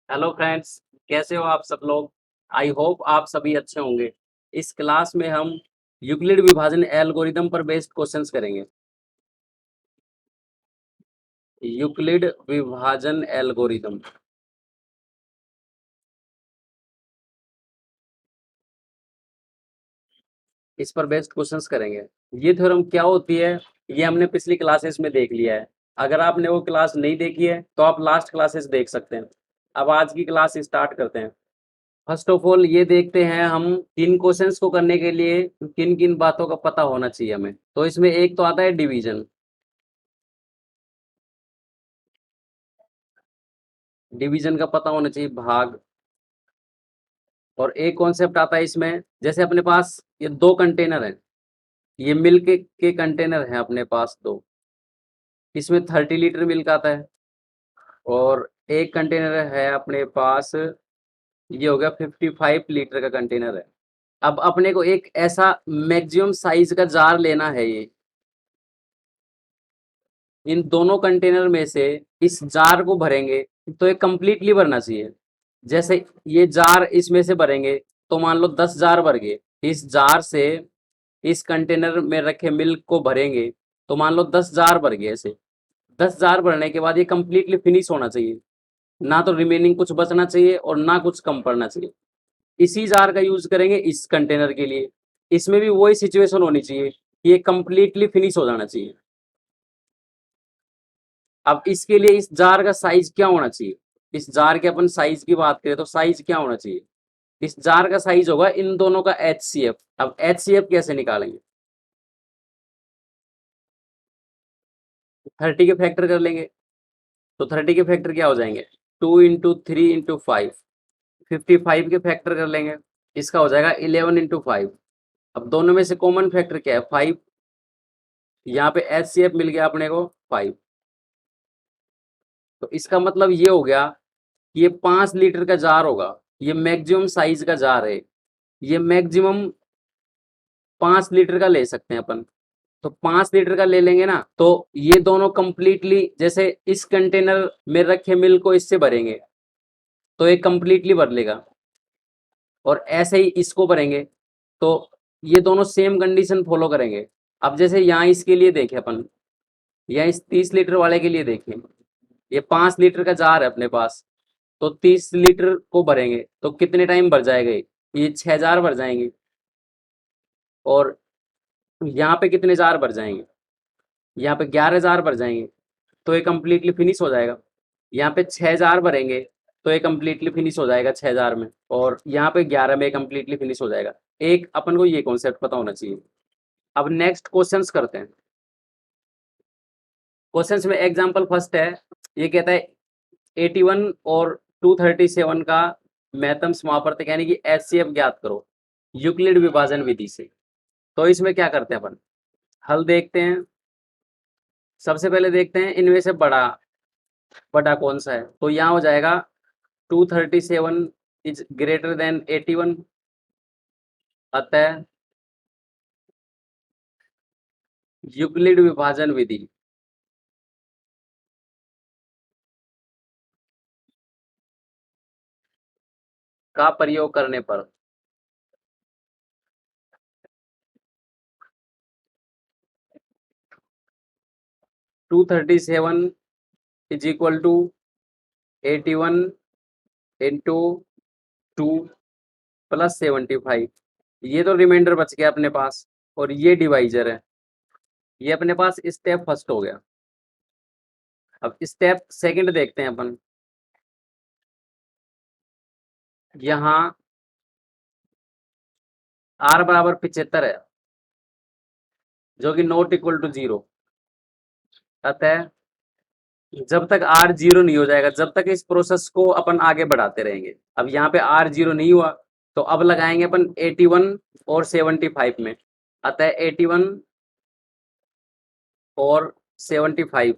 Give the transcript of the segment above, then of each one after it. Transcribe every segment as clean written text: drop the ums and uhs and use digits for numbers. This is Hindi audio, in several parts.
हेलो फ्रेंड्स, कैसे हो आप सब लोग। आई होप आप सभी अच्छे होंगे। इस क्लास में हम यूक्लिड विभाजन एल्गोरिदम पर बेस्ड क्वेश्चंस करेंगे। यूक्लिड विभाजन एल्गोरिदम, इस पर बेस्ड क्वेश्चंस करेंगे। ये थ्योरम क्या होती है, ये हमने पिछली क्लासेस में देख लिया है। अगर आपने वो क्लास नहीं देखी है तो आप लास्ट क्लासेस देख सकते हैं। अब आज की क्लास स्टार्ट करते हैं। फर्स्ट ऑफ ऑल ये देखते हैं हम किन क्वेश्चंस को करने के लिए किन किन बातों का पता होना चाहिए हमें। तो इसमें एक तो आता है डिवीजन। डिवीजन का पता होना चाहिए, भाग। और एक कॉन्सेप्ट आता है इसमें, जैसे अपने पास ये दो कंटेनर हैं, ये मिल्क के कंटेनर हैं अपने पास दो। इसमें 30 लीटर मिल्क आता है और एक कंटेनर है अपने पास, ये हो गया 55 लीटर का कंटेनर है। अब अपने को एक ऐसा मैक्सिमम साइज का जार लेना है। ये इन दोनों कंटेनर में से इस जार को भरेंगे तो ये कंप्लीटली भरना चाहिए। जैसे ये जार इसमें से भरेंगे तो मान लो 10 जार भर गए। इस जार से इस कंटेनर में रखे मिल्क को भरेंगे तो मान लो 10 जार भर गए। ऐसे 10 जार भरने के बाद ये कंप्लीटली फिनिश होना चाहिए, ना तो रिमेनिंग कुछ बचना चाहिए और ना कुछ कम पड़ना चाहिए। इसी जार का यूज करेंगे इस कंटेनर के लिए। इसमें भी वही सिचुएशन होनी चाहिए कि ये कंप्लीटली फिनिश हो जाना चाहिए। अब इसके लिए इस जार का साइज क्या होना चाहिए। इस जार के अपन साइज की बात करें तो साइज क्या होना चाहिए। इस जार का साइज होगा इन दोनों का HCF। अब HCF कैसे निकालेंगे, 30 के फैक्टर कर लेंगे। तो 30 के फैक्टर क्या हो जाएंगे, 2 × 3 × 5। 55 के फैक्टर कर लेंगे, इसका हो जाएगा 11 × 5। अब दोनों में से कॉमन फैक्टर क्या है, 5। यहाँ पे HCF मिल गया अपने को 5। तो इसका मतलब ये हो गया कि ये 5 लीटर का जार होगा। ये मैक्सिमम साइज का जार है। ये मैक्सिमम 5 लीटर का ले सकते हैं अपन। तो 5 लीटर का ले लेंगे ना, तो ये दोनों कंप्लीटली जैसे इस कंटेनर में रखे मिल्क को इससे भरेंगे तो ये कंप्लीटली भर लेगा। और ऐसे ही इसको भरेंगे तो ये दोनों सेम कंडीशन फॉलो करेंगे। अब जैसे यहाँ इसके लिए देखें अपन, या इस 30 लीटर वाले के लिए देखें, ये 5 लीटर का जार है अपने पास। तो 30 लीटर को भरेंगे तो कितने टाइम भर जाएगा, ये 6 जार भर जाएंगे। और यहाँ पे कितने जार भर जाएंगे, यहाँ पे 11 जार भर जाएंगे। तो ये कंप्लीटली फिनिश हो जाएगा। यहाँ पे 6 जार भरेंगे तो ये कंप्लीटली फिनिश हो जाएगा 6 जार में, और यहाँ पे 11 में कंप्लीटली फिनिश हो जाएगा। एक अपन को ये कॉन्सेप्ट पता होना चाहिए। अब नेक्स्ट क्वेश्चंस करते हैं। क्वेश्चंस में एग्जांपल फर्स्ट है, ये कहता है 81 और 237 का महत्तम समापवर्तक यानी कि HCF ज्ञात करो यूक्लिड विभाजन विधि से। तो इसमें क्या करते हैं अपन, हल देखते हैं। सबसे पहले देखते हैं इनमें से बड़ा बड़ा कौन सा है। तो यहाँ हो जाएगा 237 इज ग्रेटर देन 81। अतः यूक्लिड विभाजन विधि का प्रयोग करने पर 237 is equal to 81 into 2 plus 75। ये तो रिमाइंडर बच गया अपने पास, और ये डिवाइजर है। ये अपने पास स्टेप फर्स्ट हो गया। अब स्टेप सेकंड देखते हैं अपन। यहाँ R बराबर 75 है, जो कि नॉट इक्वल टू 0। अतः जब तक R 0 नहीं हो जाएगा, जब तक इस प्रोसेस को अपन आगे बढ़ाते रहेंगे। अब यहाँ पे R 0 नहीं हुआ तो अब लगाएंगे अपन 81 और 75 में। अतः 81 और 75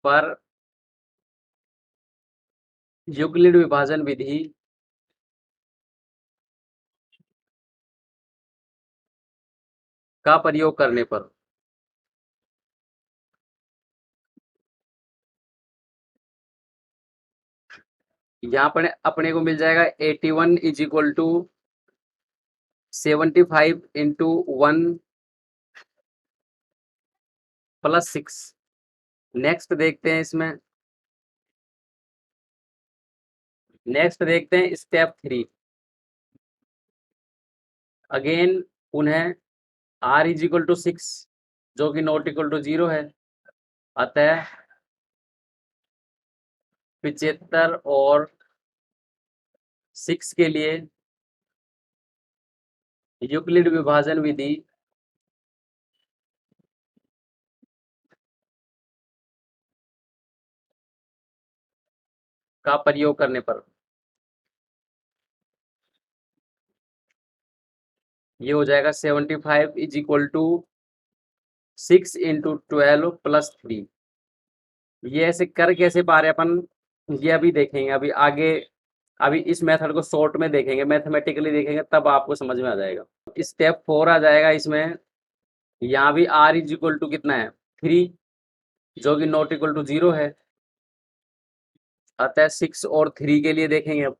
पर यूक्लिड विभाजन विधि का प्रयोग करने पर यहाँ पर अपने को मिल जाएगा 81 is equal to 75 into 1 plus 6। Next देखते हैं इसमें, नेक्स्ट देखते हैं स्टेप 3। अगेन पुनः r इज इक्वल टू 6 जो कि नॉट इक्वल टू 0 है, अतः 75 और 6 के लिए यूक्लिड विभाजन विधि का प्रयोग करने पर ये हो जाएगा 75 is equal to 6 into 12 plus 3। ये ऐसे कर कैसे पा रहे अपन, ये अभी देखेंगे, अभी आगे, अभी इस मेथड को शॉर्ट में देखेंगे, मैथमेटिकली देखेंगे, तब आपको समझ में आ जाएगा। स्टेप 4 आ जाएगा इसमें। यहाँ भी r इज इक्वल टू कितना है 3 जो कि नॉट इक्वल टू 0 है, अतः 6 और 3 के लिए देखेंगे। अब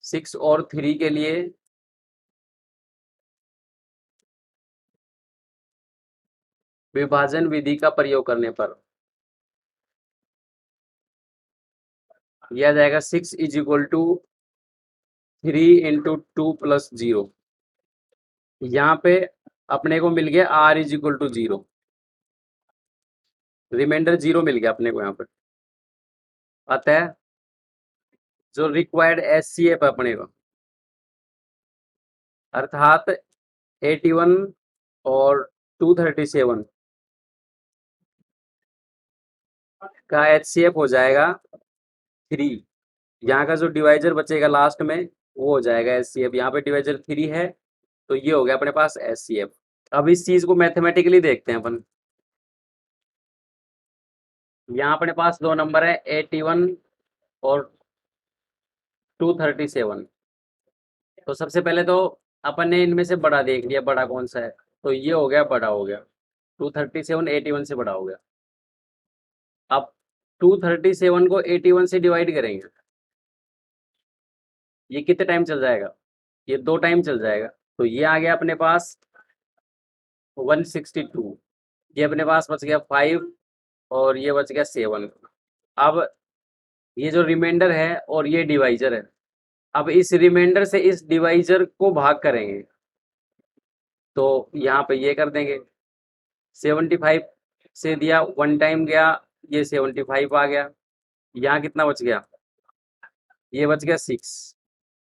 6 और 3 के लिए विभाजन विधि का प्रयोग करने पर यह आ जाएगा 6 is equal to 3 into 2 plus 0। यहाँ पे अपने को मिल गया r is equal to 0, remainder 0 मिल गया अपने को यहाँ पर। अतः जो रिक्वायर्ड एचसीएफ है अपने को, अर्थात 81 और 237 का एचसीएफ हो जाएगा 3। यहाँ का जो डिवाइजर बचेगा लास्ट में वो हो जाएगा एचसीएफ। यहाँ पे डिवाइजर 3 है तो ये हो गया अपने पास एचसीएफ। अब इस चीज को मैथमेटिकली देखते हैं अपन। यहाँ अपने पास दो नंबर है 81 और 237। तो सबसे पहले तो अपन ने इनमें से बड़ा देख लिया, बड़ा कौन सा है, तो ये हो गया, बड़ा हो गया 237 81 से बड़ा हो गया। अब 237 को 81 से डिवाइड करेंगे, ये कितने टाइम चल जाएगा, ये 2 टाइम चल जाएगा, तो ये आ गया अपने पास 162। ये अपने पास बच गया 5 और ये बच गया 7। अब ये जो रिमाइंडर है और ये डिवाइजर है, अब इस रिमाइंडर से इस डिवाइजर को भाग करेंगे तो यहाँ पे ये कर देंगे। 75 से दिया 1 टाइम गया, ये 75 आ गया। यहाँ कितना बच गया, ये बच गया 6।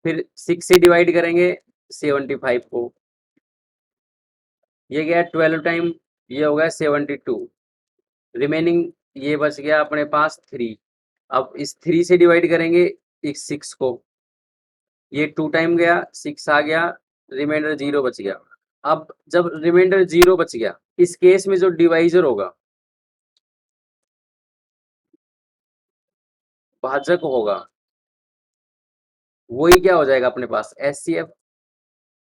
फिर 6 से डिवाइड करेंगे 75 को, ये गया 12 टाइम, ये हो गया 72। रिमेनिंग ये बच गया अपने पास 3। अब इस 3 से डिवाइड करेंगे इस 6 को, ये 2 टाइम गया, 6 आ गया, रिमाइंडर 0 बच गया। अब जब रिमाइंडर 0 बच गया, इस केस में जो डिवाइजर होगा, भाजक होगा, वही क्या हो जाएगा अपने पास एचसीएफ।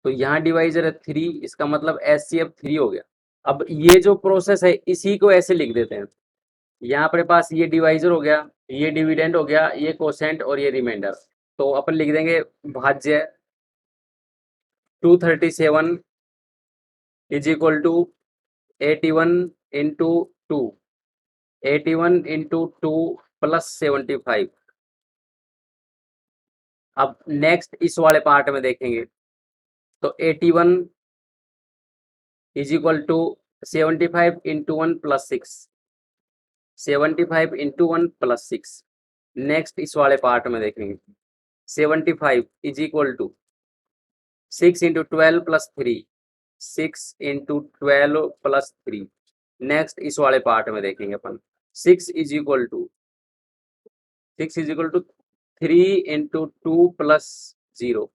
तो यहाँ डिवाइजर है 3, इसका मतलब एचसीएफ 3 हो गया। अब ये जो प्रोसेस है इसी को ऐसे लिख देते हैं। यहाँ अपने पास ये डिवाइजर हो गया, ये डिविडेंड हो गया, ये कोसेंट और ये रिमाइंडर। तो अपन लिख देंगे भाज्य 237 is equal to 81 into 2, 81 into 2 plus 75। अब नेक्स्ट इस वाले पार्ट में देखेंगे तो 81 is equal to 75 into 1 plus 6, 75 into 1 plus 6। Next इस वाले पार्ट में देखेंगे 75 is equal to 6 into 12 plus 3, 6 into 12 plus 3। Next इस वाले पार्ट में देखेंगे अपन 6 is equal to 3 into 2 plus 0,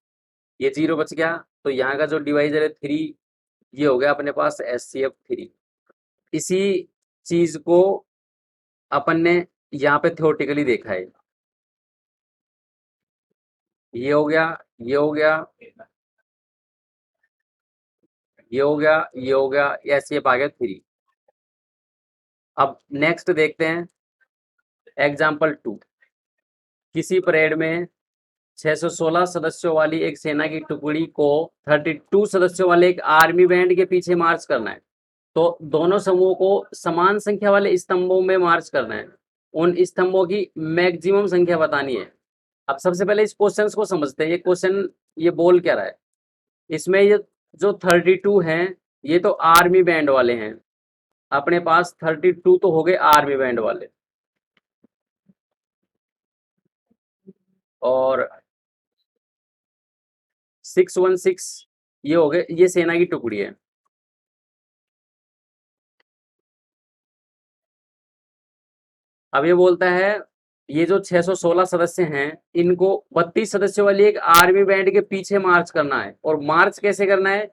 ये 0 बच गया। तो यहाँ का जो डिवाइजर है 3, ये हो गया अपने पास एचसीएफ 3। इसी चीज को अपन ने यहाँ पे थ्योरेटिकली देखा है। ये हो गया, ये हो गया, ये हो गया, ये हो गया, एचसीएफ आ गया 3। अब नेक्स्ट देखते हैं एग्जाम्पल 2। किसी परेड में 616 सदस्यों वाली एक सेना की टुकड़ी को 32 सदस्यों वाले एक आर्मी बैंड के पीछे मार्च करना है। तो दोनों समूहों को समान संख्या वाले स्तंभों में मार्च करना है। उन स्तंभों की मैक्सिमम संख्या बतानी है। अब सबसे पहले इस क्वेश्चन को समझते हैं। ये क्वेश्चन ये बोल क्या रहा है? इसमें ये जो 32 हैं ये तो आर्मी बैंड वाले हैं। अपने पास 32 तो हो गए आर्मी बैंड वाले, और 616 ये हो गए, ये सेना की टुकड़ी है। अब ये बोलता है ये जो 616 सदस्य हैं इनको 32 सदस्यों वाली एक आर्मी बैंड के पीछे मार्च करना है। और मार्च कैसे करना है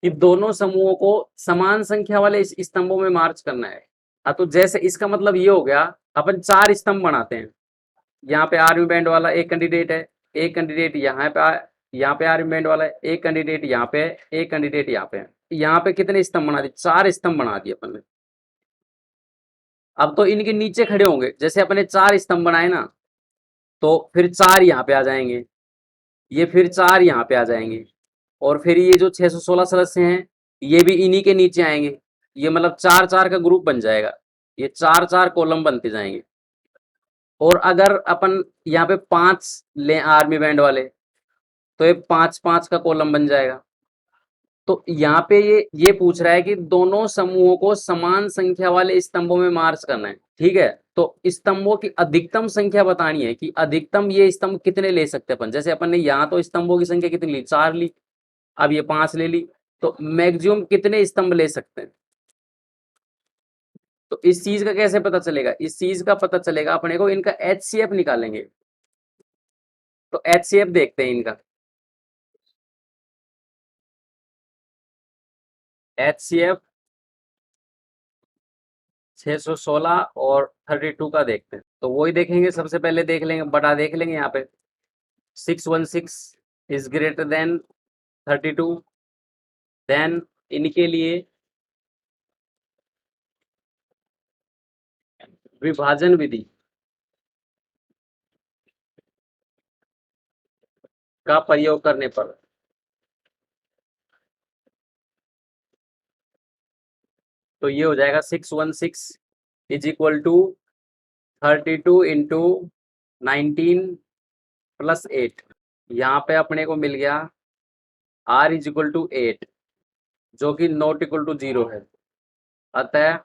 कि दोनों समूहों को समान संख्या वाले इस स्तंभों में मार्च करना है। तो जैसे इसका मतलब ये हो गया, अपन 4 स्तंभ बनाते हैं। यहाँ पे आर्मी बैंड वाला एक कैंडिडेट है, एक कैंडिडेट यहाँ पे आर्मी बैंड वाला है, एक कैंडिडेट यहाँ पे है, एक कैंडिडेट यहाँ पे है। यहाँ पे कितने स्तंभ बना दिए? 4 स्तंभ बना दिए अपन ने। अब तो इनके नीचे खड़े होंगे, जैसे अपने 4 स्तंभ बनाए ना, तो फिर 4 यहाँ पे आ जाएंगे, ये फिर 4 यहाँ पे आ जाएंगे, और फिर ये जो 616 सदस्य हैं ये भी इन्हीं के नीचे आएंगे। ये मतलब 4-4 का ग्रुप बन जाएगा, ये 4-4 कॉलम बनते जाएंगे। और अगर अपन यहाँ पे 5 लें आर्मी बैंड वाले, तो ये 5-5 का कॉलम बन जाएगा। तो यहाँ पे ये पूछ रहा है कि दोनों समूहों को समान संख्या वाले स्तंभों में मार्च करना है। ठीक है, तो स्तंभों की अधिकतम संख्या बतानी है कि अधिकतम ये स्तंभ कितने ले सकते हैं अपन। जैसे अपन ने यहाँ तो स्तंभों की संख्या कितनी ली? 4 ली। अब ये 5 ले ली, तो मैक्सिमम कितने स्तंभ ले सकते हैं? तो इस चीज का कैसे पता चलेगा? इस चीज का पता चलेगा अपने को, इनका HCF निकालेंगे। तो HCF देखते हैं इनका। HCF 616 और 32 का देखते हैं। तो वही देखेंगे, सबसे पहले देख लेंगे, बटा देख लेंगे यहाँ पे। 616 इज ग्रेटर देन 32, देन इनके लिए विभाजन विधि का प्रयोग करने पर तो ये हो जाएगा 616 is equal to 32 into 19 plus 8। यहाँ पे अपने को मिल गया R इज इक्वल टू 8, जो कि नॉट इक्वल टू 0 है। अतः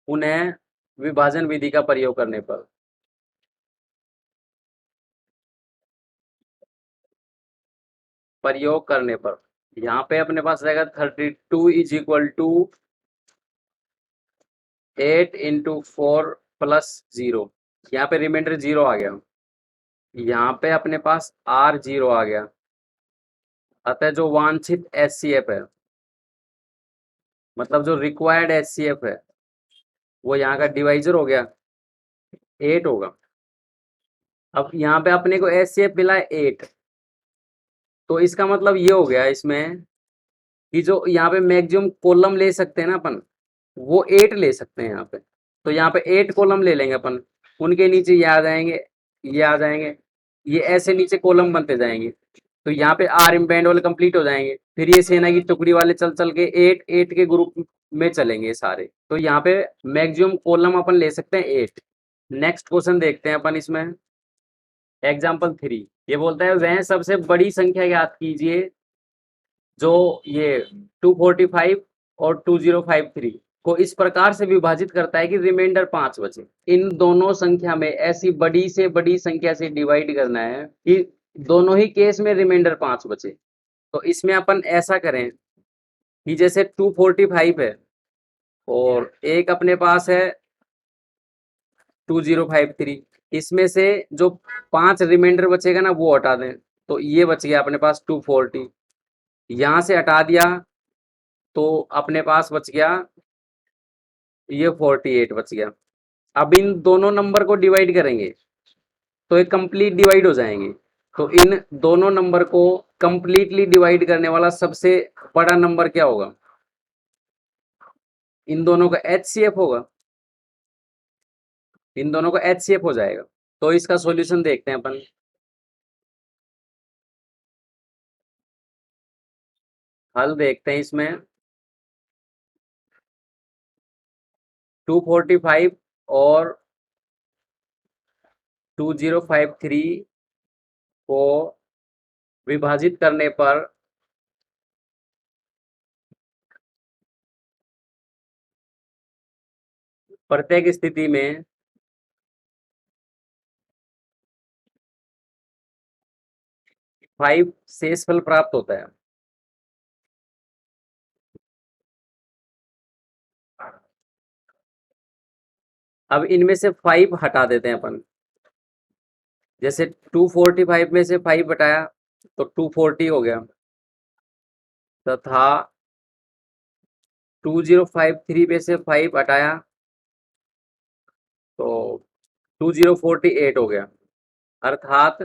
उन्हें विभाजन विधि का प्रयोग करने पर यहाँ पे अपने पास रहेगा 32 is equal to 8 into 4 plus 0। यहाँ पे रिमाइंडर 0 आ गया, यहाँ पे अपने पास R 0 आ गया। अतः जो वांछित HCF है, मतलब जो रिक्वायर्ड HCF है, वो यहाँ का डिवाइजर हो गया 8 होगा। अब यहाँ पे अपने को HCF मिला है 8, तो इसका मतलब ये हो गया इसमें कि जो यहाँ पे मैक्सिमम कॉलम ले सकते हैं ना अपन, वो 8 ले सकते हैं यहाँ पे। तो यहाँ पे 8 कॉलम ले लेंगे अपन, उनके नीचे ये आ जाएंगे, ये आ जाएंगे, ये ऐसे नीचे कॉलम बनते जाएंगे। तो यहाँ पे आर्म बैंड वाले कंप्लीट हो जाएंगे, फिर ये सेना की टुकड़ी वाले चल चल के 8-8 के ग्रुप में चलेंगे सारे। तो यहाँ पे मैक्सिमम कॉलम अपन ले सकते हैं 8। नेक्स्ट क्वेश्चन देखते हैं अपन इसमें। एग्जाम्पल 3 ये बोलता है वह सबसे बड़ी संख्या याद कीजिए जो ये 245 और 2053 को इस प्रकार से विभाजित करता है कि रिमाइंडर 5 बचे। इन दोनों संख्या में ऐसी बड़ी से बड़ी संख्या से डिवाइड करना है कि दोनों ही केस में रिमाइंडर 5 बचे। तो इसमें अपन ऐसा करें कि जैसे 245 है और एक अपने पास है 2053, इसमें से जो 5 रिमाइंडर बचेगा ना वो हटा दें। तो ये बच गया अपने पास 240, यहाँ से हटा दिया तो अपने पास बच गया ये 48 बच गया। अब इन दोनों नंबर को डिवाइड करेंगे तो ये कंप्लीट डिवाइड हो जाएंगे। तो इन दोनों नंबर को कंप्लीटली डिवाइड करने वाला सबसे बड़ा नंबर क्या होगा? इन दोनों का HCF होगा, इन दोनों का HCF हो जाएगा। तो इसका सॉल्यूशन देखते हैं अपन। हल देखते हैं इसमें। 245 और 2053 को विभाजित करने पर प्रत्येक स्थिति में 5 शेषफल प्राप्त होता है। अब इनमें से 5 हटा देते हैं अपन। जैसे 245 में से 5 हटाया तो 240 हो गया, तथा 2053 में से 5 हटाया तो 2048 हो गया। अर्थात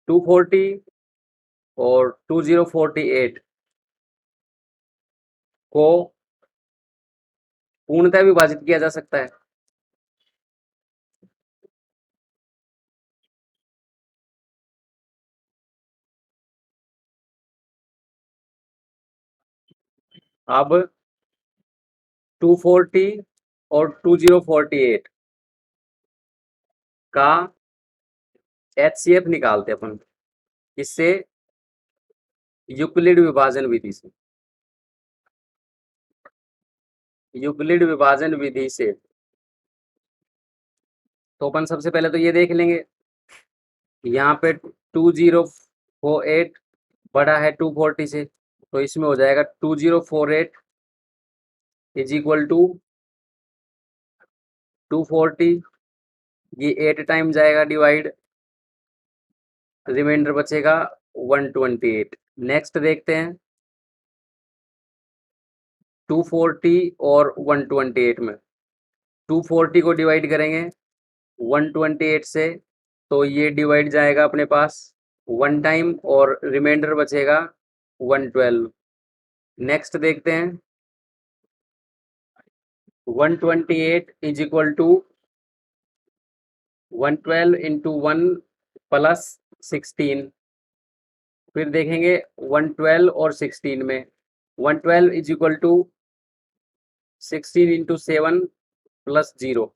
240 और 2048 को पूर्णतः विभाजित किया जा सकता है। अब 240 और 2048 का HCF निकालते हैं अपन, इससे यूक्लिड विभाजन विधि से। यूक्लिड विभाजन विधि से तो अपन सबसे पहले तो ये देख लेंगे, यहाँ पे 2048 बड़ा है 240 से, तो इसमें हो जाएगा 2048 इज इक्वल टू 240, ये 8 टाइम जाएगा डिवाइड, रिमाइंडर बचेगा 128। नेक्स्ट देखते हैं 240 और 128 में 240 को डिवाइड करेंगे 128 से, तो ये डिवाइड जाएगा अपने पास 1 टाइम और रिमाइंडर बचेगा 112। नेक्स्ट देखते हैं 128 is equal to 112 into 1 plus 16। फिर देखेंगे 112 और 16 में 112 is equal to 16 into 7 plus 0।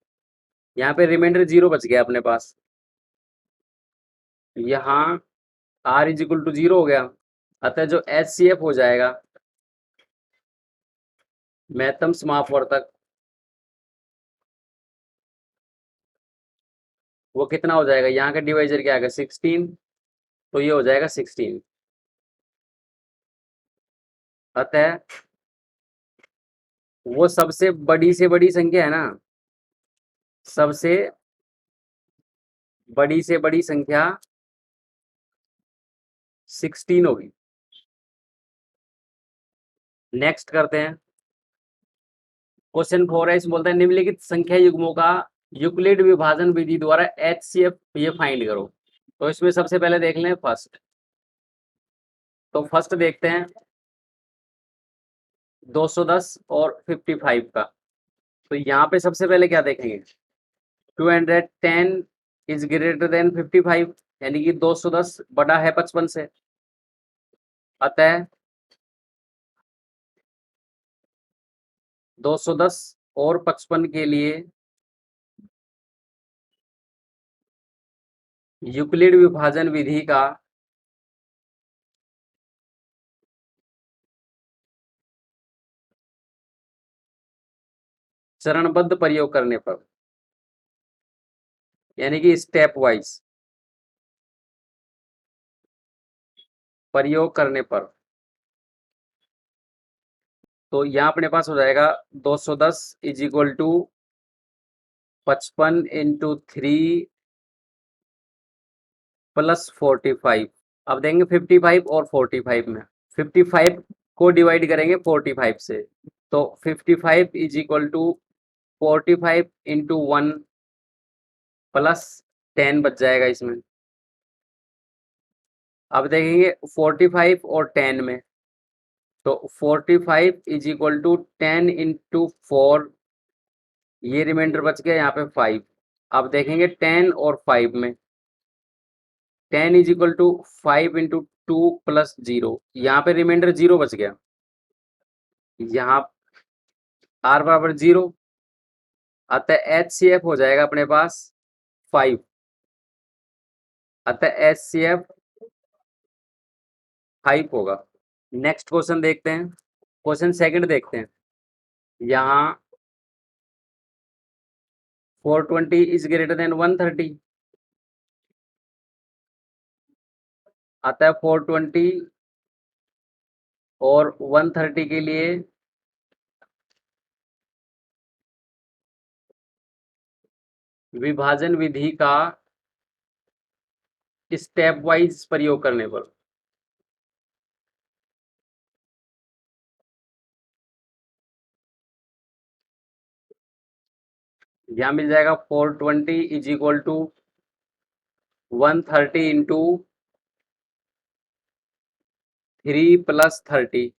यहाँ पे रिमाइंडर 0 बच गया अपने पास। यहाँ r इज इक्वल टू 0 हो गया, अतः जो HCF हो जाएगा महत्तम समापवर्तक, वो कितना हो जाएगा, यहाँ का डिवाइजर क्या आएगा 16, तो ये हो जाएगा 16। अतः वो सबसे बड़ी से बड़ी संख्या है ना, सबसे बड़ी से बड़ी संख्या 16 होगी। नेक्स्ट करते हैं क्वेश्चन 4 है, इसमें बोलता है निम्नलिखित संख्या युग्मों का यूक्लिड विभाजन विधि द्वारा HCF ये फाइंड करो। तो इसमें सबसे पहले देख लें फर्स्ट, तो फर्स्ट देखते हैं 210 और 55 का। तो यहाँ पे सबसे पहले क्या देखेंगे, 210 इज ग्रेटर देन 55, यानी कि 210 बड़ा है 55 से। अतः 210 और 55 के लिए यूक्लिड विभाजन विधि का चरणबद्ध प्रयोग करने पर, यानी कि स्टेप वाइज प्रयोग करने पर, तो यहाँ अपने पास हो जाएगा 210 is equal to 55 into 3 plus 45। अब देंगे 55 और 45 में 55 को डिवाइड करेंगे 45 से, तो 55 is equal to 45 into 1 plus 10 बच जाएगा इसमें। अब देखेंगे 45 और 10 में, तो 45 इज इक्वल टू 10 इंटू 4 ये रिमाइंडर बच गया यहाँ पे 5। अब देखेंगे 10 और 5 में। 10 is equal to 5 into 2 plus 0। यहाँ पे रिमाइंडर 0 बच गया। यहाँ आर बराबर 0, अतः एच सी एफ हो जाएगा अपने पास 5। अतः एच सी एफ 5 होगा। नेक्स्ट क्वेश्चन देखते हैं। क्वेश्चन सेकंड देखते हैं। यहाँ 420 इज ग्रेटर देन 130, अतः 420 और 130 के लिए विभाजन विधि का स्टेप वाइज प्रयोग करने पर यहाँ मिल जाएगा 420 is equal to 130 into 3 plus 30।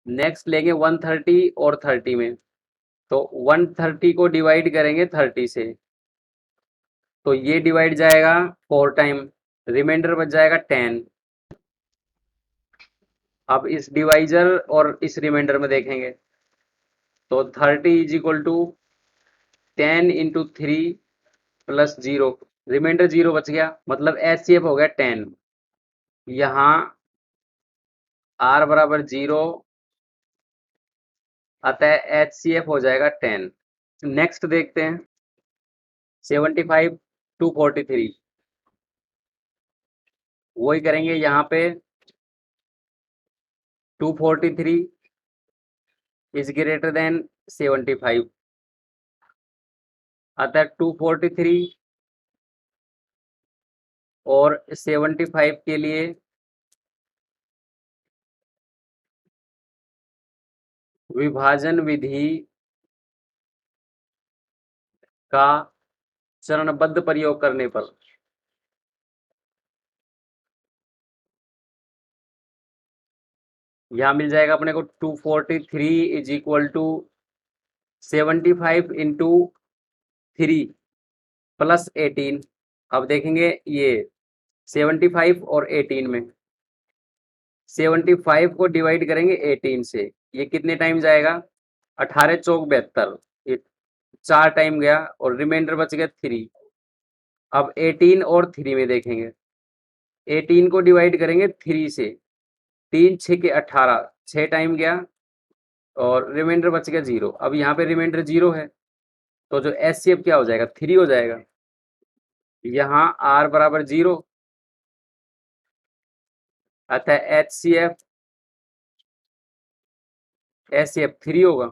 Next लेंगे 130 और 30 में, तो 130 को डिवाइड करेंगे 30 से, तो ये डिवाइड जाएगा 4 टाइम, रिमाइंडर बच जाएगा 10। अब इस डिवाइजर और इस रिमाइंडर में देखेंगे तो 30 is equal to 10 into 3 plus 0, remainder 0 बच गया, मतलब एच सी एफ हो गया 10। यहाँ आर बराबर 0, अतः एच सी एफ हो जाएगा 10। नेक्स्ट देखते हैं 75 243। वही करेंगे यहाँ पे 243 इज ग्रेटर देन 75, अतः 243 और 75 के लिए विभाजन विधि का चरणबद्ध प्रयोग करने पर यहाँ मिल जाएगा अपने को 243 is equal to 75 into 3 plus 18। अब देखेंगे ये 75 और 18 में, 75 को डिवाइड करेंगे 18 से, ये कितने टाइम जाएगा, 18 चौक 72, ये 4 टाइम गया और रिमाइंडर बच गया 3। अब 18 और 3 में देखेंगे, 18 को डिवाइड करेंगे 3 से, 3 6 के 18, 6 टाइम गया और रिमाइंडर बच गया 0। अब यहाँ पे रिमाइंडर 0 है, तो जो एच सी एफ क्या हो जाएगा, 3 हो जाएगा। यहाँ आर बराबर 0, अतः एच सी एफ 3 होगा।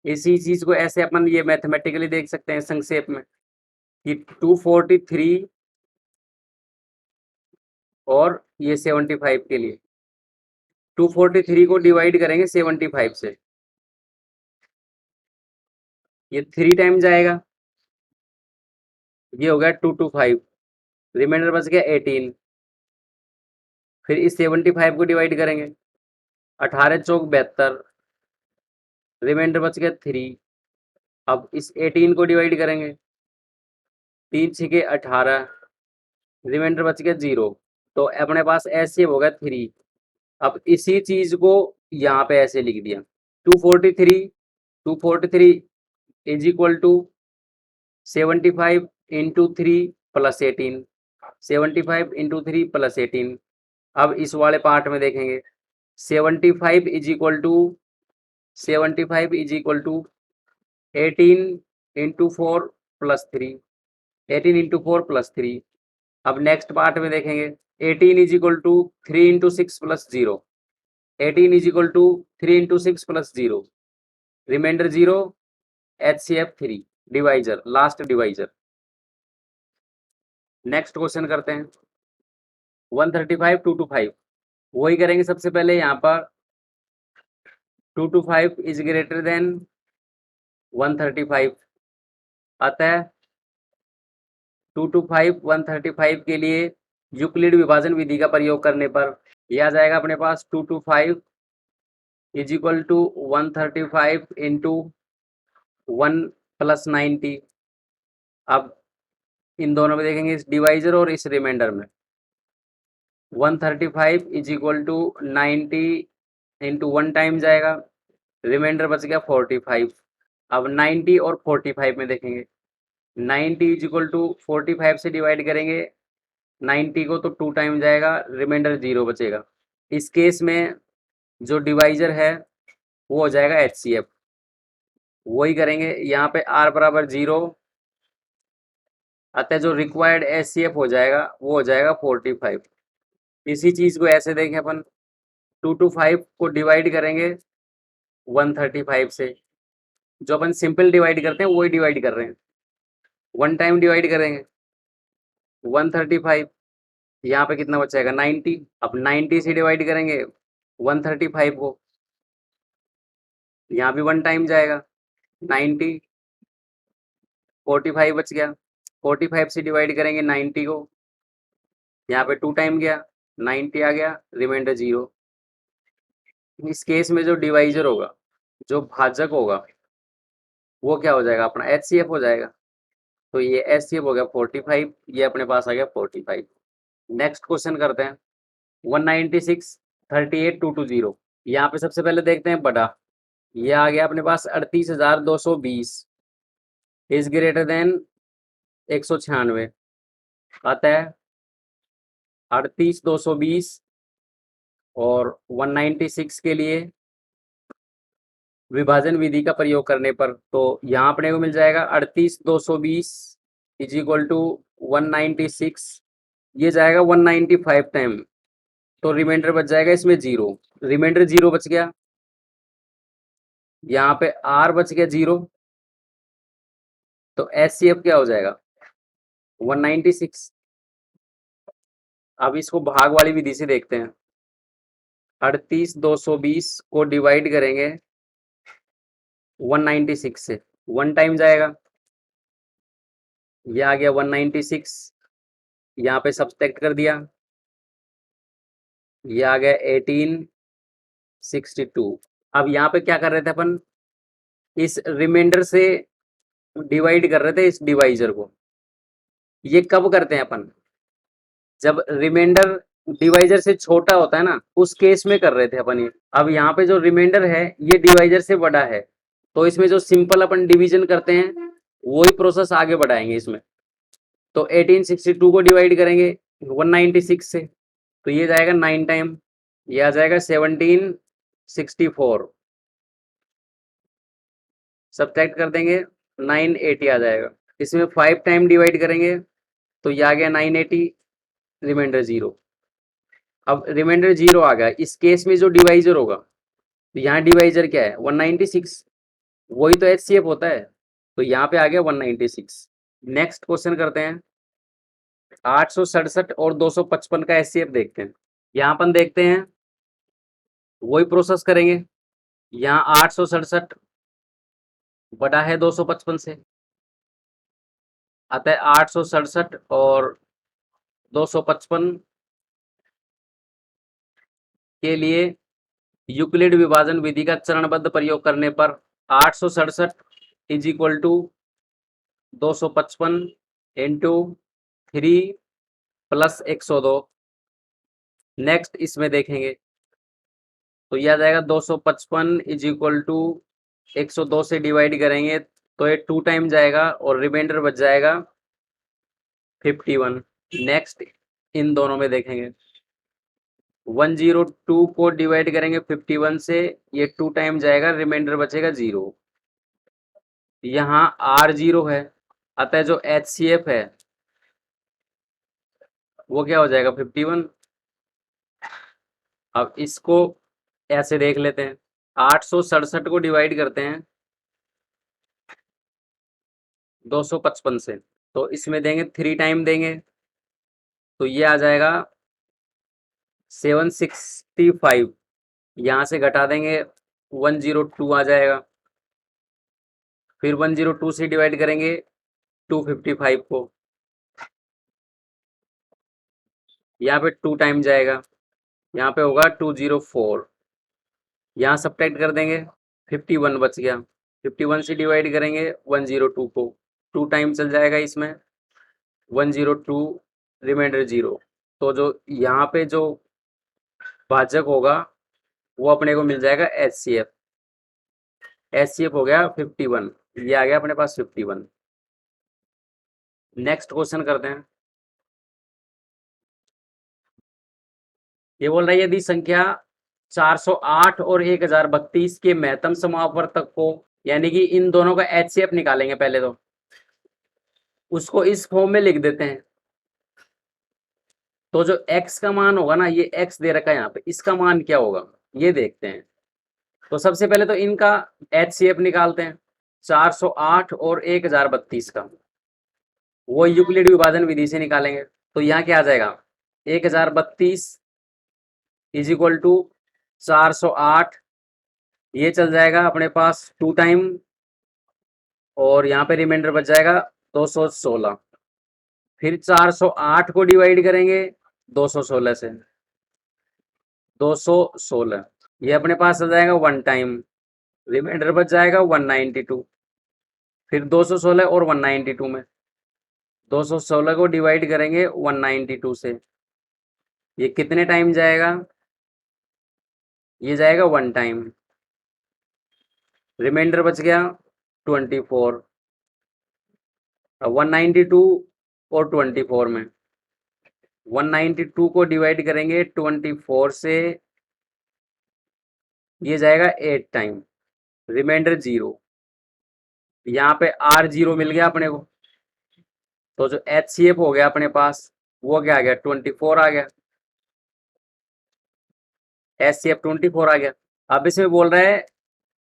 इसी चीज को ऐसे अपन ये मैथमेटिकली देख सकते हैं संक्षेप में कि 243 और ये 75 के लिए 243 को डिवाइड करेंगे 75 से, ये 3 टाइम जाएगा, ये हो गया 225, रिमाइंडर बच गया 18। फिर इस 75 को डिवाइड करेंगे, 18 चौक 72, रिमाइंडर बच गया 3। अब इस 18 को डिवाइड करेंगे, 3 6 के 18, रिमाइंडर बच गया 0। तो अपने पास ऐसे हो गया 3। अब इसी चीज को यहाँ पे ऐसे लिख दिया 243 is equal to 75 into 3 plus 18, 75 into 3 plus 18। अब इस वाले पार्ट में देखेंगे 75 is equal to 18 into 4 plus 3, 18 into 4 plus 3। अब नेक्स्ट पार्ट में देखेंगे 18 is equal to 3 into 6 plus 0, 18 is equal to 3 into 6 plus 0, remainder 0, H C F 3, divisor, last divisor. Next question करते हैं 135 225। वही करेंगे सबसे पहले यहाँ पर 225 इज ग्रेटर देन 135, अतः 225 135 के लिए यूक्लिड विभाजन विधि का प्रयोग करने पर यह आ जाएगा अपने पास 225 is equal to 135 into 1 plus 90। अब इन दोनों में देखेंगे, इस डिवाइजर और इस रिमाइंडर में। 135 is equal to 90 into 1 time जाएगा, रिमाइंडर बच गया 45। अब 90 और 45 में देखेंगे, 90 इज इक्वल टू 45 से डिवाइड करेंगे 90 को तो 2 टाइम जाएगा, रिमाइंडर 0 बचेगा। इस केस में जो डिवाइजर है वो हो जाएगा HCF। वही करेंगे यहाँ पे R बराबर 0, अतः जो रिक्वायर्ड HCF हो जाएगा वो हो जाएगा 45। इसी चीज़ को ऐसे देखें अपन, 2 to 5 को डिवाइड करेंगे 135 से। जो अपन सिंपल डिवाइड करते हैं वही डिवाइड कर रहे हैं। 1 टाइम डिवाइड करेंगे 135, यहाँ पे कितना बचेगा 90। अब 90 से डिवाइड करेंगे 135 को, यहाँ भी 1 टाइम जाएगा 90, 45 बच गया। 45 से डिवाइड करेंगे 90 को, यहाँ पे 2 टाइम गया 90 आ गया, रिमाइंडर 0। इस केस में जो डिवाइजर होगा, जो भाजक होगा, वो क्या हो जाएगा अपना HCF हो जाएगा। तो ये HCF हो गया 45, ये अपने पास आ गया 45। नेक्स्ट क्वेश्चन करते हैं 196 38 220। यहाँ पे सबसे पहले देखते हैं बड़ा, ये आ गया अपने पास 38,220 इज ग्रेटर देन 196। अतः 38,220 और 196 के लिए विभाजन विधि का प्रयोग करने पर तो यहाँ अपने को मिल जाएगा 38,220 इज इक्वल टू 196, ये जाएगा 195 टाइम, तो रिमाइंडर बच जाएगा इसमें 0। रिमाइंडर 0 बच गया, यहाँ पे R बच गया 0, तो HCF क्या हो जाएगा 196। अब इसको भाग वाली विधि से देखते हैं। 38,220 को डिवाइड करेंगे 196 से, 1 टाइम जाएगा, ये आ गया 196, यहाँ पे सब्सट्रैक्ट कर दिया, ये आ गया 1862। अब यहाँ पे क्या कर रहे थे अपन, इस रिमाइंडर से डिवाइड कर रहे थे इस डिवाइजर को। ये कब करते हैं अपन, जब रिमाइंडर डिवाइजर से छोटा होता है ना, उस केस में कर रहे थे अपन ये। अब यहाँ पे जो रिमाइंडर है ये डिवाइजर से बड़ा है, तो इसमें जो सिंपल अपन डिवीजन करते हैं वही प्रोसेस आगे बढ़ाएंगे इसमें। तो 1862 को डिवाइड करेंगे 196 से, तो ये जाएगा 9 टाइम, ये आ जाएगा 1764। सब्ट्रैक्ट कर देंगे 980 आ जाएगा। इसमें 5 टाइम डिवाइड करेंगे तो ये आ गया 980, रिमाइंडर 0। अब रिमाइंडर 0 आ गया, इस केस में जो डिवाइजर होगा, तो यहाँ डिवाइजर क्या है 196, वही तो HCF होता है, तो यहाँ पे आ गया 196। नेक्स्ट क्वेश्चन करते हैं 867 और 255 का HCF देखते हैं। यहाँ अपन देखते हैं वही प्रोसेस करेंगे। यहाँ 867 बड़ा है 255 से, अतः 867 और 255 के लिए यूक्लिड विभाजन विधि का चरणबद्ध प्रयोग करने पर 867 is equal to 255 into 3 plus 102। Next इसमें देखेंगे तो यह आ जाएगा 255 इज इक्वल टू 102 से डिवाइड करेंगे तो ये 2 टाइम जाएगा और रिमाइंडर बच जाएगा 51। नेक्स्ट इन दोनों में देखेंगे 102 को डिवाइड करेंगे 51 से, ये 2 टाइम जाएगा, रिमाइंडर बचेगा 0। यहाँ R0 है, अतः जो HCF है वो क्या हो जाएगा 51। अब इसको ऐसे देख लेते हैं, 867 को डिवाइड करते हैं 255 से, तो इसमें देंगे 3 टाइम देंगे तो ये आ जाएगा 765, यहाँ से घटा देंगे 102 आ जाएगा, फिर 102 से डिवाइड करेंगे 255 को, यहाँ पे 2 टाइम जाएगा, यहाँ पे होगा 204। यहाँ सब्ट्रैक्ट कर देंगे, 51 बच गया। 51 से डिवाइड करेंगे 102 को, 2 टाइम चल जाएगा इसमें, 102 रिमाइंडर 0। तो जो यहाँ पे जो भाजक होगा वो अपने को मिल जाएगा HCF। HCF हो गया 51, ये आ गया अपने पास 51। नेक्स्ट क्वेश्चन करते हैं। ये बोल रहा है यदि संख्या 408 और 1032 के महत्तम समापवर्तक को, यानी कि इन दोनों का HCF निकालेंगे पहले तो, उसको इस फॉर्म में लिख देते हैं। तो जो x का मान होगा ना, ये x दे रखा है यहाँ पे, इसका मान क्या होगा ये देखते हैं। तो सबसे पहले तो इनका HCF निकालते हैं, 408 और 1032 का, वो यूक्लिड विभाजन विधि से निकालेंगे। तो यहाँ क्या आ जाएगा, 1032 इज इक्वल टू 408, ये चल जाएगा अपने पास 2 टाइम, और यहाँ पे रिमाइंडर बच जाएगा 216। फिर 408 को डिवाइड करेंगे 216 से, 216 ये अपने पास चल जाएगा 1 टाइम, रिमाइंडर बच जाएगा 192। फिर 216 और 192 में, 216 को डिवाइड करेंगे 192 से, ये कितने टाइम जाएगा, ये जाएगा 1 टाइम, रिमाइंडर बच गया 24। 192 और 24 में, 192 को डिवाइड करेंगे 24 से, ये जाएगा 8 टाइम, रिमाइंडर 0। यहाँ पे R0 मिल गया अपने को। तो जो HCF हो गया अपने पास, वो क्या आ गया, 24 आ गया, HCF 24 आ गया। अब इसमें बोल रहा है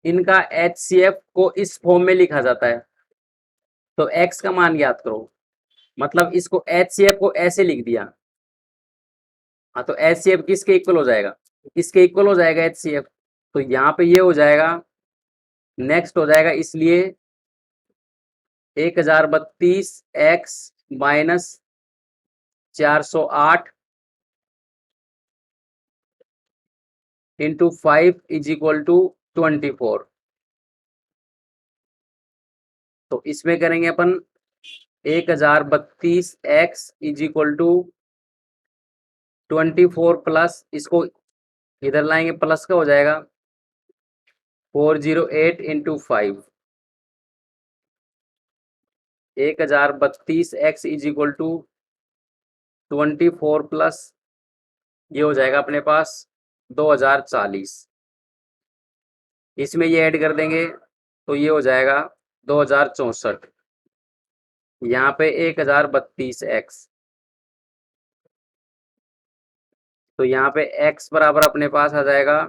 इनका HCF को इस फॉर्म में लिखा जाता है, तो x का मान ज्ञात करो। मतलब इसको HCF को ऐसे लिख दिया, हाँ, तो HCF किसके इक्वल हो जाएगा, इसके इक्वल हो जाएगा HCF। तो यहाँ पे ये हो जाएगा, नेक्स्ट हो जाएगा, इसलिए 1032 x minus 408 into 5 is equal to 24। तो इसमें करेंगे अपन 1032 x is equal to 24 plus, इसको इधर लाएंगे प्लस का हो जाएगा 408 into 5, 1032 x is equal to 24 plus, ये हो जाएगा अपने पास 2040। इसमें ये ऐड कर देंगे तो ये हो जाएगा 2064। यहाँ पे 1032 x, तो यहाँ पे x बराबर अपने पास आ जाएगा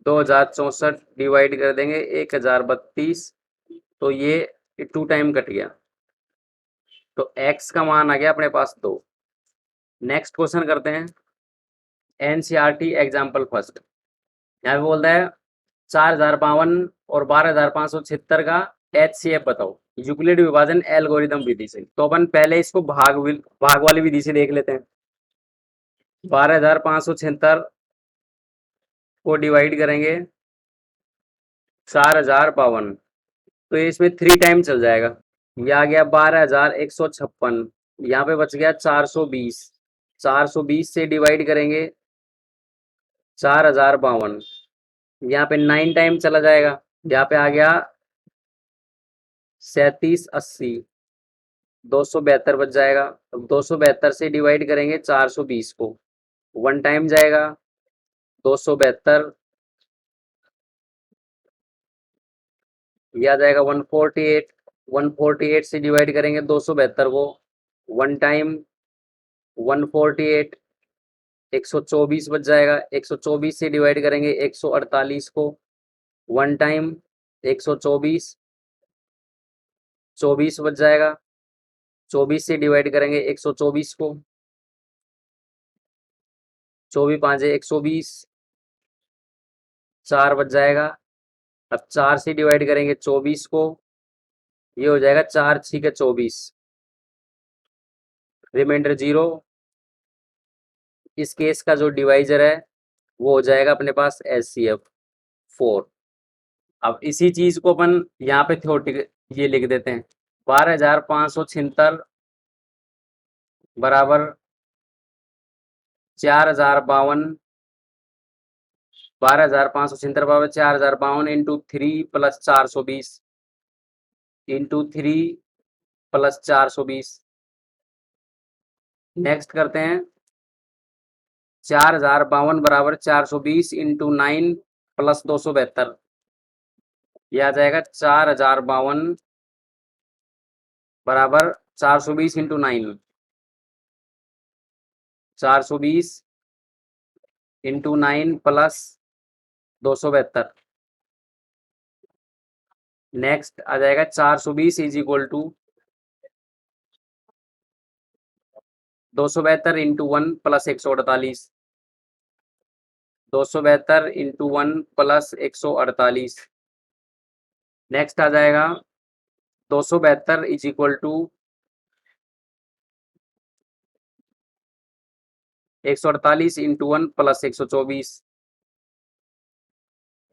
2064, डिवाइड कर देंगे 1032, तो ये 2 टाइम कट गया, तो x का मान आ गया अपने पास 2। नेक्स्ट क्वेश्चन करते हैं, NCERT एग्जाम्पल फर्स्ट। यहाँ पे बोलता है 4052 और 12576 का HCF बताओ यूक्लिड विभाजन एल्गोरिदम विधि से। तो अपन पहले इसको भाग वाली विधि से देख लेते हैं। 12576 को डिवाइड करेंगे 4052, तो ये इसमें 3 टाइम चल जाएगा, ये आ गया 12156, यहाँ पे बच गया 420, 420 से डिवाइड करेंगे 4052, यहाँ पे 9 टाइम चला जाएगा, यहाँ पे आ गया 3780, 272 बच जाएगा। अब 272 से डिवाइड करेंगे 420 को, 1 टाइम जाएगा, 272, ये आ जाएगा 148, 148 से डिवाइड करेंगे 272 को, 1 टाइम, 148, 124 बच जाएगा, 124 से डिवाइड करेंगे 148 को, 1 टाइम, 124, 24 बच जाएगा, 24 से डिवाइड करेंगे 124 को, 24 पाँचे 120, 4 बच जाएगा। अब 4 से डिवाइड करेंगे 24 को, ये हो जाएगा 4 छीके 24, रिमाइंडर 0। इस केस का जो डिवाइजर है वो हो जाएगा अपने पास HCF। 4। अब इसी चीज को अपन यहाँ पे थ्योरेटिक ये लिख देते हैं, 12,576 बराबर 4,052, 12,576 बराबर 4,052 into 3 plus 420 into 3 plus 420। Next करते हैं, 4,052 बराबर 420 इंटू 9 प्लस 272। यह आ जाएगा 4,052 बराबर 420 इंटू 9, 420 इंटू 9 प्लस 272। नेक्स्ट आ जाएगा 420 is equal to 272 into 1 plus 148, 272 into 1 plus 148। Next आ जाएगा 272 is equal to 148 into 1 plus 124,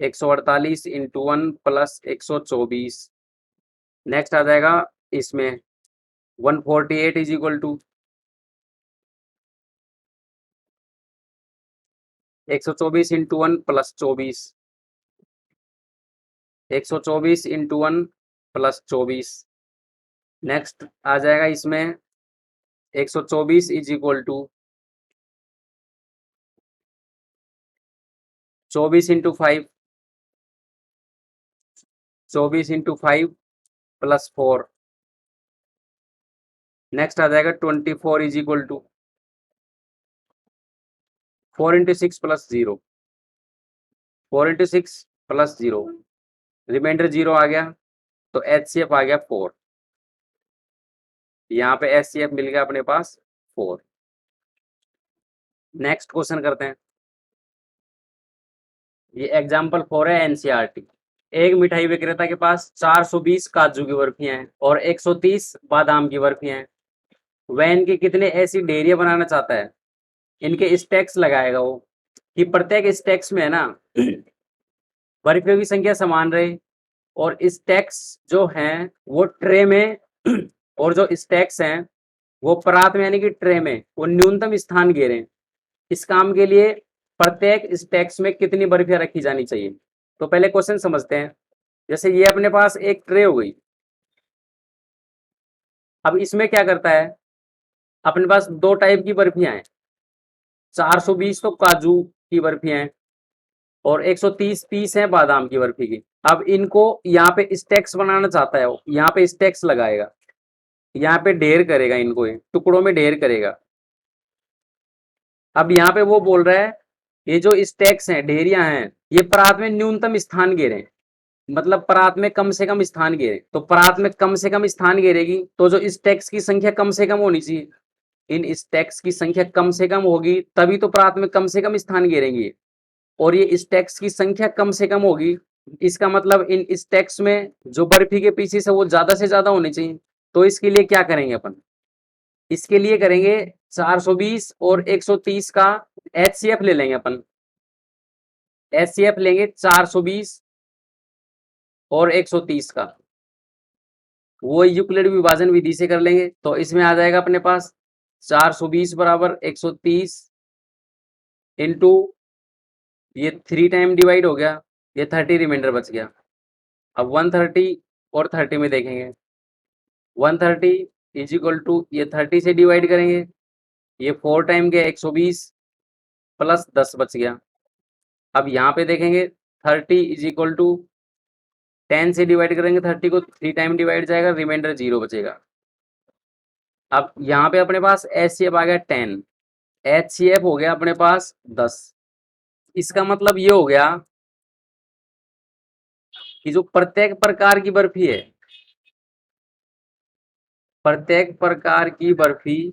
148 into 1 plus 124। Next आ जाएगा इसमें 148 is equal to 124 into 1 plus 24, 124 into 1 plus 24। Next आ जाएगा इसमें 124 is equal to 24 into 5, 24 into 5 plus 4। Next आ जाएगा 24 is equal to 4 into 6 plus 0, 4 into 6 plus 0, remainder 0 आ गया, तो HCF आ गया 4। यहाँ पे HCF मिल गया अपने पास 4। नेक्स्ट क्वेश्चन करते हैं, ये एग्जाम्पल 4 है NCERT। एक मिठाई विक्रेता के पास 420 काजू की बर्फियां हैं और 130 बादाम की बर्फियां हैं। वह इनके कितने ऐसी डेयरियां बनाना चाहता है, इनके स्टैक्स लगाएगा वो, कि प्रत्येक स्टैक्स में है ना बर्फियों की संख्या समान रहे और स्टैक्स जो हैं वो ट्रे में और जो स्टैक्स हैं वो परात में यानी कि ट्रे में वो न्यूनतम स्थान घेरें। इस काम के लिए प्रत्येक स्टैक्स में कितनी बर्फियां रखी जानी चाहिए। तो पहले क्वेश्चन समझते हैं। जैसे ये अपने पास एक ट्रे हो गई, अब इसमें क्या करता है, अपने पास दो टाइप की बर्फियां हैं, 420 तो काजू की बर्फियां हैं और 130 पीस है बादाम की बर्फी की। अब इनको यहाँ पे स्टैक्स बनाना चाहता है, वो यहाँ पे स्टैक्स लगाएगा, यहाँ पे ढेर करेगा, इनको टुकड़ों में ढेर करेगा। अब यहाँ पे वो बोल रहा है ये जो स्टैक्स हैं, ढेरियां हैं, ये परात में न्यूनतम स्थान घेरे, मतलब परात में कम से कम स्थान घेरे। तो परात में कम से कम स्थान घेरेगी तो जो स्टैक्स की संख्या कम से कम होनी चाहिए, इन स्टैक्स की संख्या कम से कम होगी तभी तो परात में कम से कम स्थान घेरेंगे। और ये स्टैक्स की संख्या कम से कम होगी, इसका मतलब इन स्टैक्स में जो बर्फी के पीसेस है वो ज्यादा से ज्यादा होने चाहिए। तो इसके लिए क्या करेंगे अपन, इसके लिए करेंगे 420 और 130 का HCF ले लेंगे अपन। HCF लेंगे 420 और 130 का, वो यूक्लिड विभाजन विधि से कर लेंगे। तो इसमें आ जाएगा अपने पास 420 बराबर 130 इंटू ये 3 टाइम डिवाइड हो गया, ये 30 रिमाइंडर बच गया। अब 130 और 30 में देखेंगे, 130 इज इक्वल टू ये 30 से डिवाइड करेंगे, ये 4 टाइम गया 120 प्लस 10 बच गया। अब यहाँ पे देखेंगे 30 इज इक्वल टू 10 से डिवाइड करेंगे, 30 को 3 टाइम डिवाइड जाएगा, रिमाइंडर 0 बचेगा। अब यहाँ पे अपने पास HCF आ गया 10, HCF हो गया अपने पास 10। इसका मतलब ये हो गया कि जो प्रत्येक प्रकार की बर्फी है, प्रत्येक प्रकार की बर्फियों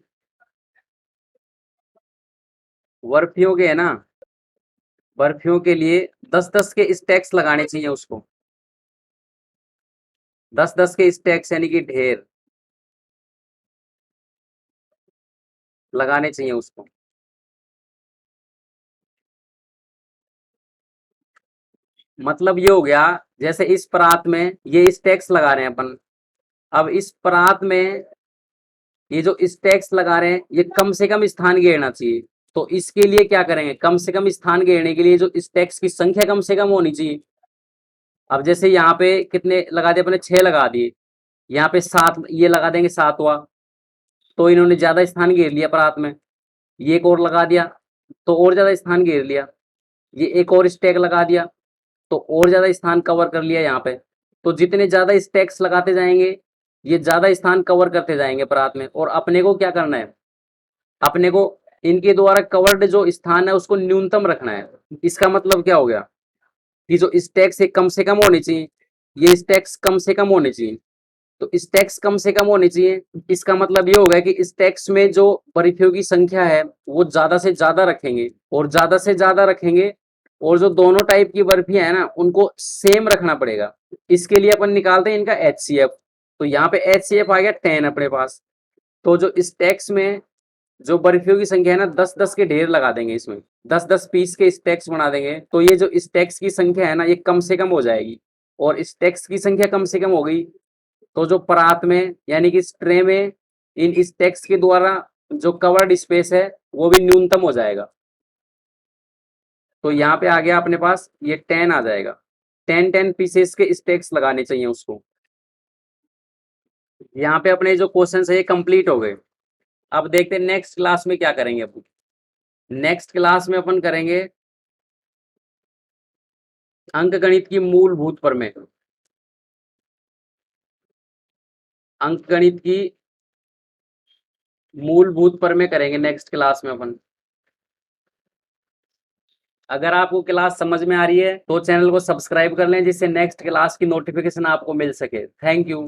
के है ना, बर्फियों के लिए 10-10 के स्टैक्स लगाने चाहिए उसको, 10-10 के स्टैक्स यानी कि ढेर लगाने चाहिए उसको। मतलब ये हो गया, जैसे इस परात में ये स्टैक्स लगा रहे हैं अपन। अब इस परात में ये जो स्टैक्स लगा रहे हैं, ये कम से कम स्थान घेरना चाहिए। तो इसके लिए क्या करेंगे, कम से कम स्थान घेरने के लिए जो स्टैक्स की संख्या कम से कम होनी चाहिए। अब जैसे यहाँ पे कितने लगा दिए अपने, 6 लगा दिए, यहाँ पे 7 ये लगा देंगे, 7वां। तो इन्होंने ज्यादा स्थान घेर लिया परात में। ये एक और लगा दिया तो और ज्यादा स्थान घेर लिया। ये एक और स्टैक लगा दिया तो और ज्यादा स्थान कवर कर लिया यहाँ पे। तो जितने ज्यादा स्टैक्स लगाते जाएंगे, ये ज्यादा स्थान कवर करते जाएंगे परात में। और अपने को क्या करना है, अपने को इनके द्वारा कवर्ड जो स्थान है उसको न्यूनतम रखना है। इसका मतलब क्या हो गया कि जो स्टैक्स है कम से कम होने चाहिए, ये स्टैक्स कम से कम होने चाहिए। तो स्टैक्स कम से कम होने चाहिए, इसका मतलब ये होगा कि स्टैक्स में जो बर्फियों की संख्या है वो ज्यादा से ज्यादा रखेंगे, और ज्यादा से ज्यादा रखेंगे। और जो दोनों टाइप की बर्फियां है ना, उनको सेम रखना पड़ेगा। इसके लिए अपन निकालते हैं इनका HCF। तो यहाँ पे HCF आ गया 10 अपने पास। तो जो स्टैक्स में जो बर्फियों की संख्या है ना, 10-10 के ढेर लगा देंगे इसमें, 10-10 पीस के स्टैक्स बना देंगे। तो ये जो स्टैक्स की संख्या है ना, ये कम से कम हो जाएगी। और स्टैक्स की संख्या कम से कम हो गई, तो जो परात में यानी कि इस ट्रे में इन स्टैक्स के द्वारा जो कवर्ड स्पेस है वो भी न्यूनतम हो जाएगा। तो यहाँ पे आ गया अपने पास ये 10 आ जाएगा। 10-10 पीसेस के स्टैक्स लगाने चाहिए उसको। यहाँ पे अपने जो क्वेश्चन है ये कंप्लीट हो गए। अब देखते हैं नेक्स्ट क्लास में क्या करेंगे अपन। नेक्स्ट क्लास में अपन करेंगे अंक गणित की मूलभूत प्रमेय। अंक गणित की मूलभूत प्रमेय करेंगे नेक्स्ट क्लास में अपन। अगर आपको क्लास समझ में आ रही है तो चैनल को सब्सक्राइब कर लें, जिससे नेक्स्ट क्लास की नोटिफिकेशन आपको मिल सके। Thank you.